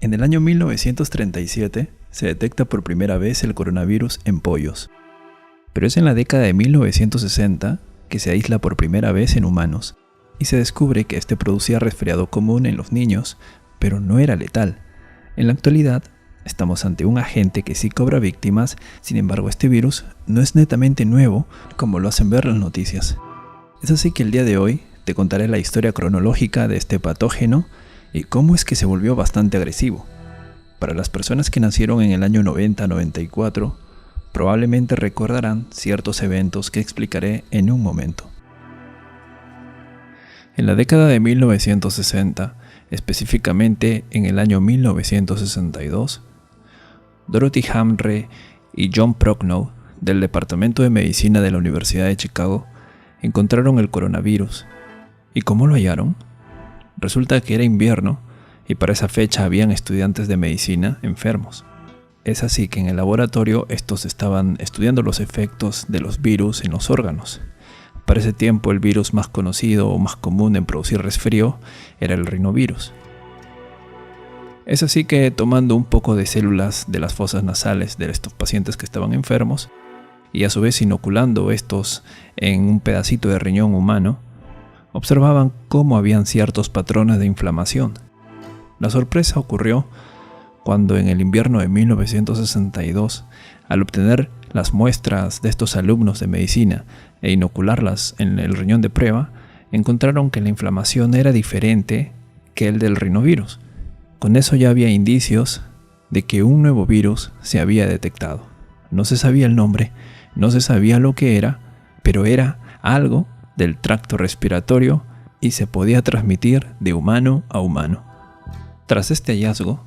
En el año 1937 se detecta por primera vez el coronavirus en pollos, pero es en la década de 1960 que se aísla por primera vez en humanos y se descubre que este producía resfriado común en los niños, pero no era letal. En la actualidad, estamos ante un agente que sí cobra víctimas, sin embargo este virus no es netamente nuevo como lo hacen ver las noticias. Es así que el día de hoy te contaré la historia cronológica de este patógeno y cómo es que se volvió bastante agresivo. Para las personas que nacieron en el año 90-94, probablemente recordarán ciertos eventos que explicaré en un momento. En la década de 1960, específicamente en el año 1962, Dorothy Hamre y John Prochnow, del Departamento de Medicina de la Universidad de Chicago, encontraron el coronavirus. ¿Y cómo lo hallaron? Resulta que era invierno y para esa fecha habían estudiantes de medicina enfermos. Es así que en el laboratorio estos estaban estudiando los efectos de los virus en los órganos. Para ese tiempo el virus más conocido o más común en producir resfrío era el rinovirus. Es así que tomando un poco de células de las fosas nasales de estos pacientes que estaban enfermos y a su vez inoculando estos en un pedacito de riñón humano, observaban cómo habían ciertos patrones de inflamación. La sorpresa ocurrió cuando en el invierno de 1962, al obtener las muestras de estos alumnos de medicina e inocularlas en el riñón de prueba, encontraron que la inflamación era diferente que el del rinovirus. Con eso ya había indicios de que un nuevo virus se había detectado. No se sabía el nombre, no se sabía lo que era, pero era algo del tracto respiratorio y se podía transmitir de humano a humano. Tras este hallazgo,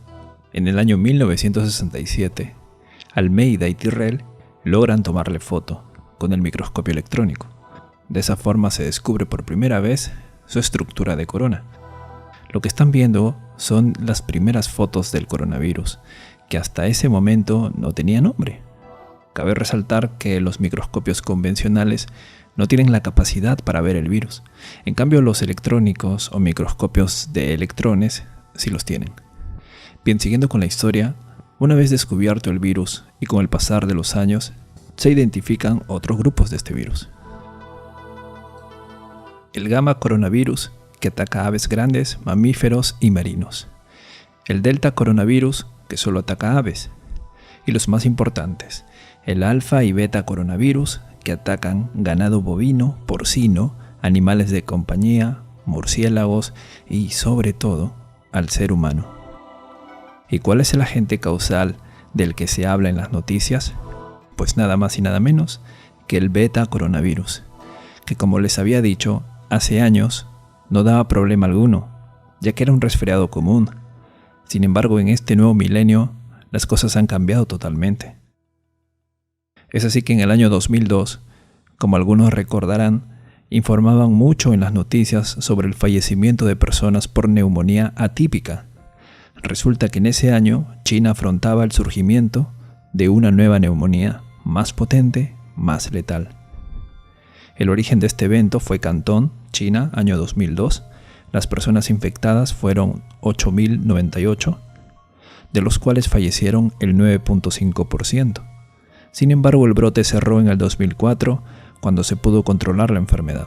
en el año 1967, Almeida y Tyrrell logran tomarle foto con el microscopio electrónico. De esa forma se descubre por primera vez su estructura de corona. Lo que están viendo son las primeras fotos del coronavirus, que hasta ese momento no tenía nombre. Cabe resaltar que los microscopios convencionales no tienen la capacidad para ver el virus. En cambio, los electrónicos o microscopios de electrones sí los tienen. Bien, siguiendo con la historia, una vez descubierto el virus y con el pasar de los años, se identifican otros grupos de este virus. El gamma coronavirus, que ataca a aves grandes, mamíferos y marinos. El delta coronavirus, que solo ataca a aves. Y los más importantes, el alfa y beta coronavirus, que atacan ganado bovino, porcino, animales de compañía, murciélagos y, sobre todo, al ser humano. ¿Y cuál es el agente causal del que se habla en las noticias? Pues nada más y nada menos que el beta coronavirus, que como les había dicho, hace años no daba problema alguno, ya que era un resfriado común. Sin embargo, en este nuevo milenio, las cosas han cambiado totalmente. Es así que en el año 2002, como algunos recordarán, informaban mucho en las noticias sobre el fallecimiento de personas por neumonía atípica. Resulta que en ese año China afrontaba el surgimiento de una nueva neumonía, más potente, más letal. El origen de este evento fue Cantón, China, año 2002. Las personas infectadas fueron 8.098, de los cuales fallecieron el 9.5%. Sin embargo, el brote cerró en el 2004, cuando se pudo controlar la enfermedad.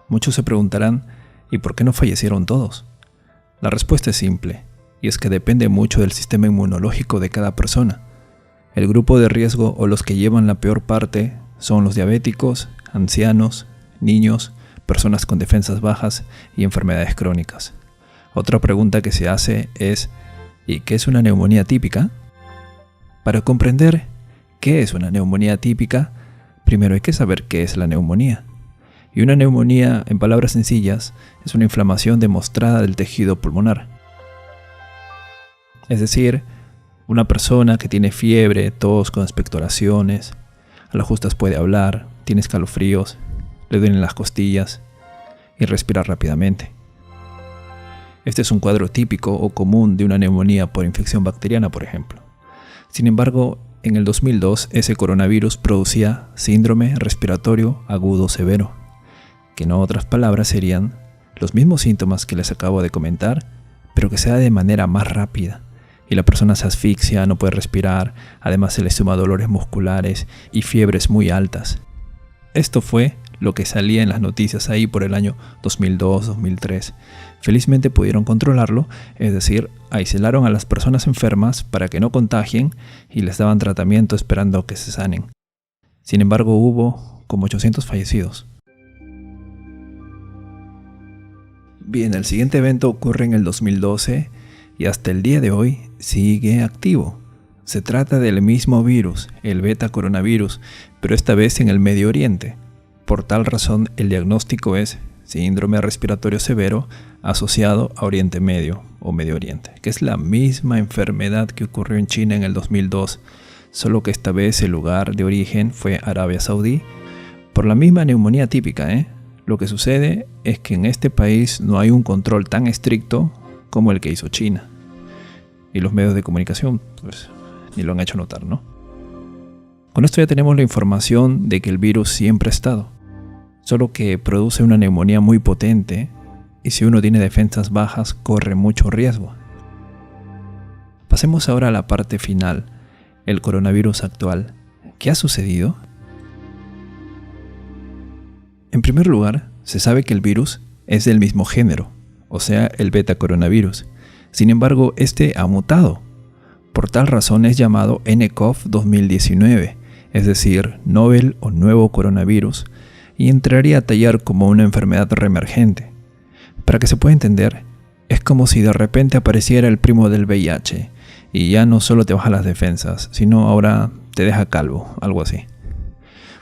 Muchos se preguntarán, ¿y por qué no fallecieron todos? La respuesta es simple, y es que depende mucho del sistema inmunológico de cada persona. El grupo de riesgo o los que llevan la peor parte son los diabéticos, ancianos, niños, personas con defensas bajas y enfermedades crónicas. Otra pregunta que se hace es, ¿y qué es una neumonía típica? Para comprender qué es una neumonía típica, primero hay que saber qué es la neumonía. Y una neumonía, en palabras sencillas, es una inflamación demostrada del tejido pulmonar. Es decir, una persona que tiene fiebre, tos con expectoraciones, a las justas puede hablar, tiene escalofríos, le duelen las costillas y respira rápidamente. Este es un cuadro típico o común de una neumonía por infección bacteriana, por ejemplo. Sin embargo, en el 2002 ese coronavirus producía síndrome respiratorio agudo severo, que en otras palabras serían los mismos síntomas que les acabo de comentar, pero que se da de manera más rápida. Y la persona se asfixia, no puede respirar, además se le suma dolores musculares y fiebres muy altas. Esto fue lo que salía en las noticias ahí por el año 2002-2003. Felizmente pudieron controlarlo, es decir, aislaron a las personas enfermas para que no contagien y les daban tratamiento esperando que se sanen. Sin embargo, hubo como 800 fallecidos. Bien, el siguiente evento ocurre en el 2012 y hasta el día de hoy sigue activo. Se trata del mismo virus, el beta coronavirus, pero esta vez en el Medio Oriente. Por tal razón, el diagnóstico es síndrome respiratorio severo asociado a Oriente Medio o Medio Oriente, que es la misma enfermedad que ocurrió en China en el 2002, solo que esta vez el lugar de origen fue Arabia Saudí, por la misma neumonía típica. Lo que sucede es que en este país no hay un control tan estricto como el que hizo China. Y los medios de comunicación, pues, ni lo han hecho notar, ¿no? Con esto ya tenemos la información de que el virus siempre ha estado, solo que produce una neumonía muy potente y si uno tiene defensas bajas corre mucho riesgo. Pasemos ahora a la parte final, el coronavirus actual. ¿Qué ha sucedido? En primer lugar, se sabe que el virus es del mismo género, o sea, el beta coronavirus. Sin embargo, este ha mutado. Por tal razón es llamado nCoV 2019, es decir, novel o nuevo coronavirus, y entraría a tallar como una enfermedad reemergente. Para que se pueda entender, es como si de repente apareciera el primo del VIH, y ya no solo te baja las defensas, sino ahora te deja calvo, algo así.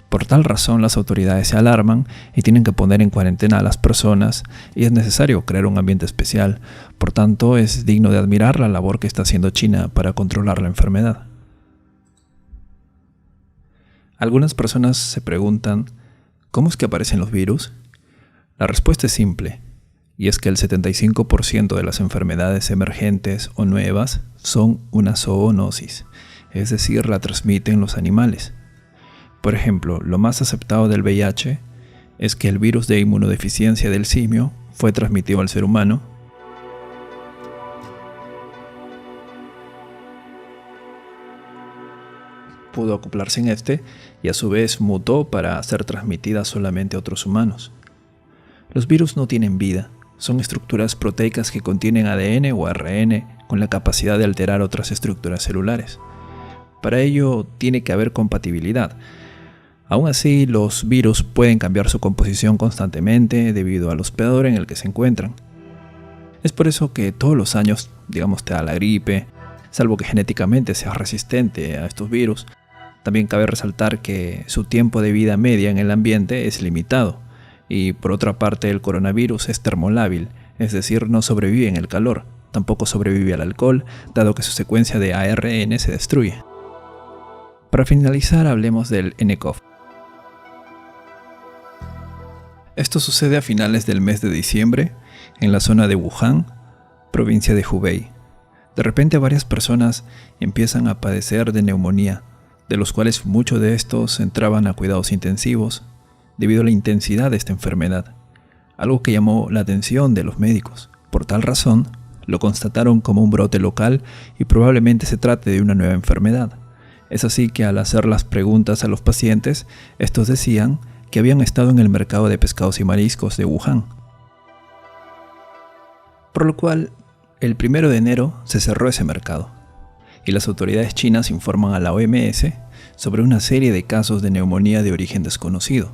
Por tal razón las autoridades se alarman y tienen que poner en cuarentena a las personas y es necesario crear un ambiente especial. Por tanto, es digno de admirar la labor que está haciendo China para controlar la enfermedad. Algunas personas se preguntan, ¿cómo es que aparecen los virus? La respuesta es simple, y es que el 75% de las enfermedades emergentes o nuevas son una zoonosis, es decir, la transmiten los animales. Por ejemplo, lo más aceptado del VIH es que el virus de inmunodeficiencia del simio fue transmitido al ser humano, pudo acoplarse en este y a su vez mutó para ser transmitida solamente a otros humanos. Los virus no tienen vida, son estructuras proteicas que contienen ADN o ARN con la capacidad de alterar otras estructuras celulares. Para ello tiene que haber compatibilidad. Aún así, los virus pueden cambiar su composición constantemente debido al hospedador en el que se encuentran. Es por eso que todos los años, digamos, te da la gripe, salvo que genéticamente seas resistente a estos virus. También cabe resaltar que su tiempo de vida media en el ambiente es limitado. Y por otra parte, el coronavirus es termolábil, es decir, no sobrevive en el calor, tampoco sobrevive al alcohol, dado que su secuencia de ARN se destruye. Para finalizar, hablemos del nCoV. Esto sucede a finales del mes de diciembre, en la zona de Wuhan, provincia de Hubei. De repente varias personas empiezan a padecer de neumonía, de los cuales muchos de estos entraban a cuidados intensivos debido a la intensidad de esta enfermedad, algo que llamó la atención de los médicos. Por tal razón, lo constataron como un brote local y probablemente se trate de una nueva enfermedad. Es así que al hacer las preguntas a los pacientes, estos decían que habían estado en el mercado de pescados y mariscos de Wuhan. Por lo cual, el 1 de enero se cerró ese mercado y las autoridades chinas informan a la OMS sobre una serie de casos de neumonía de origen desconocido.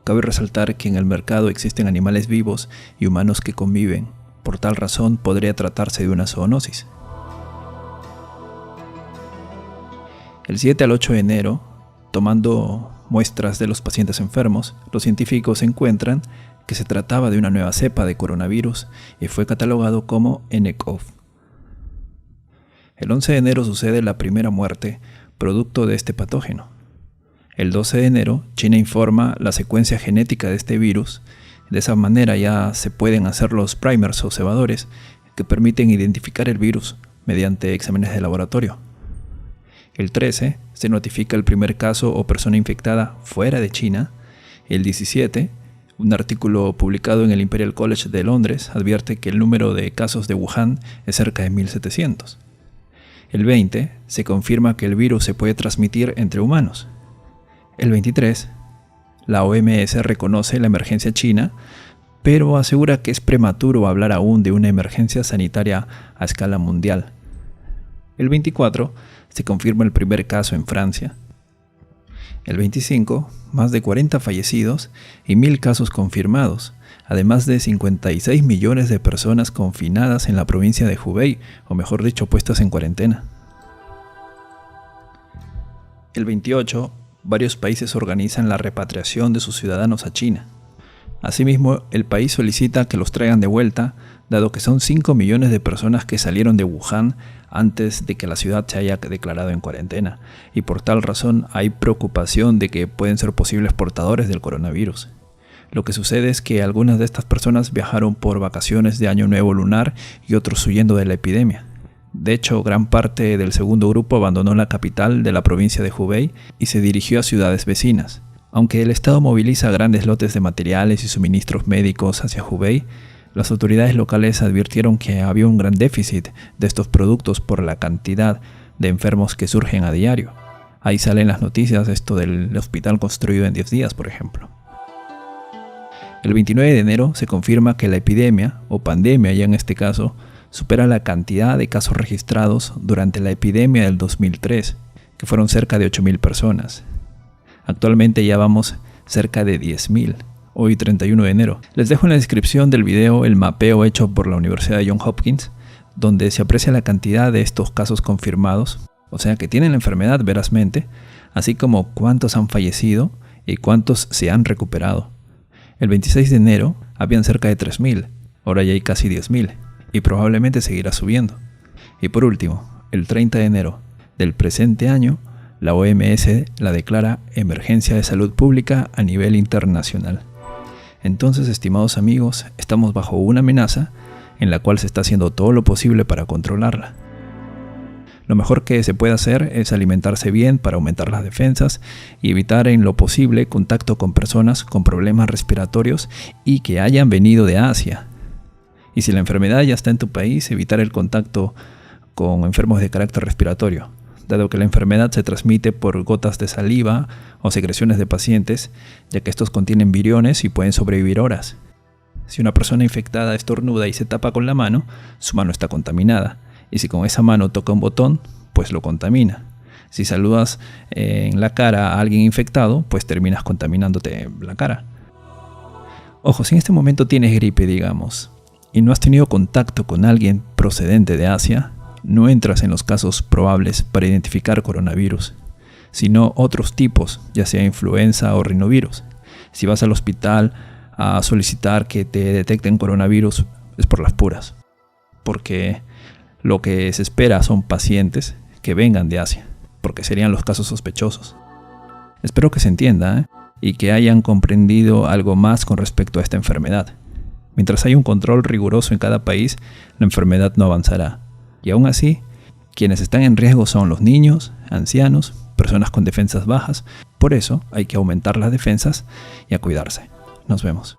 Cabe resaltar que en el mercado existen animales vivos y humanos que conviven, por tal razón podría tratarse de una zoonosis. El 7 al 8 de enero, tomando muestras de los pacientes enfermos, los científicos encuentran que se trataba de una nueva cepa de coronavirus y fue catalogado como nCoV. El 11 de enero sucede la primera muerte producto de este patógeno. El 12 de enero, China informa la secuencia genética de este virus. De esa manera ya se pueden hacer los primers o cebadores que permiten identificar el virus mediante exámenes de laboratorio. El 13 se notifica el primer caso o persona infectada fuera de China. El 17, Un artículo publicado en el Imperial College de Londres advierte que el número de casos de Wuhan es cerca de 1700. El 20 se confirma que el virus se puede transmitir entre humanos. El 23, la OMS reconoce la emergencia china, pero asegura que es prematuro hablar aún de una emergencia sanitaria a escala mundial. El 24 se confirma el primer caso en Francia. El 25, más de 40 fallecidos y 1000 casos confirmados, además de 56 millones de personas confinadas en la provincia de Hubei, o mejor dicho, puestas en cuarentena. El 28, varios países organizan la repatriación de sus ciudadanos a China. Asimismo, el país solicita que los traigan de vuelta, dado que son 5 millones de personas que salieron de Wuhan antes de que la ciudad se haya declarado en cuarentena, y por tal razón hay preocupación de que pueden ser posibles portadores del coronavirus. Lo que sucede es que algunas de estas personas viajaron por vacaciones de Año Nuevo lunar y otros huyendo de la epidemia. De hecho, gran parte del segundo grupo abandonó la capital de la provincia de Hubei y se dirigió a ciudades vecinas. Aunque el Estado moviliza grandes lotes de materiales y suministros médicos hacia Hubei, las autoridades locales advirtieron que había un gran déficit de estos productos por la cantidad de enfermos que surgen a diario. Ahí salen las noticias esto del hospital construido en 10 días, por ejemplo. El 29 de enero se confirma que la epidemia, o pandemia ya en este caso, supera la cantidad de casos registrados durante la epidemia del 2003, que fueron cerca de 8.000 personas. Actualmente ya vamos cerca de 10.000, hoy 31 de enero. Les dejo en la descripción del video el mapeo hecho por la Universidad de Johns Hopkins, donde se aprecia la cantidad de estos casos confirmados, o sea que tienen la enfermedad verazmente, así como cuántos han fallecido y cuántos se han recuperado. El 26 de enero habían cerca de 3.000, ahora ya hay casi 10.000, y probablemente seguirá subiendo. Y por último, el 30 de enero del presente año, la OMS la declara emergencia de salud pública a nivel internacional. Entonces, estimados amigos, estamos bajo una amenaza en la cual se está haciendo todo lo posible para controlarla. Lo mejor que se puede hacer es alimentarse bien para aumentar las defensas y evitar en lo posible contacto con personas con problemas respiratorios y que hayan venido de Asia. Y si la enfermedad ya está en tu país, evitar el contacto con enfermos de carácter respiratorio, dado que la enfermedad se transmite por gotas de saliva o secreciones de pacientes, ya que estos contienen viriones y pueden sobrevivir horas. Si una persona infectada estornuda y se tapa con la mano, su mano está contaminada, y si con esa mano toca un botón, pues lo contamina. Si saludas en la cara a alguien infectado, pues terminas contaminándote la cara. Ojo, si en este momento tienes gripe, digamos, y no has tenido contacto con alguien procedente de Asia, no entras en los casos probables para identificar coronavirus, sino otros tipos, ya sea influenza o rinovirus. Si vas al hospital a solicitar que te detecten coronavirus, es por las puras, porque lo que se espera son pacientes que vengan de Asia, porque serían los casos sospechosos. Espero que se entienda, y que hayan comprendido algo más con respecto a esta enfermedad. Mientras haya un control riguroso en cada país, la enfermedad no avanzará. Y aún así, quienes están en riesgo son los niños, ancianos, personas con defensas bajas. Por eso hay que aumentar las defensas y a cuidarse. Nos vemos.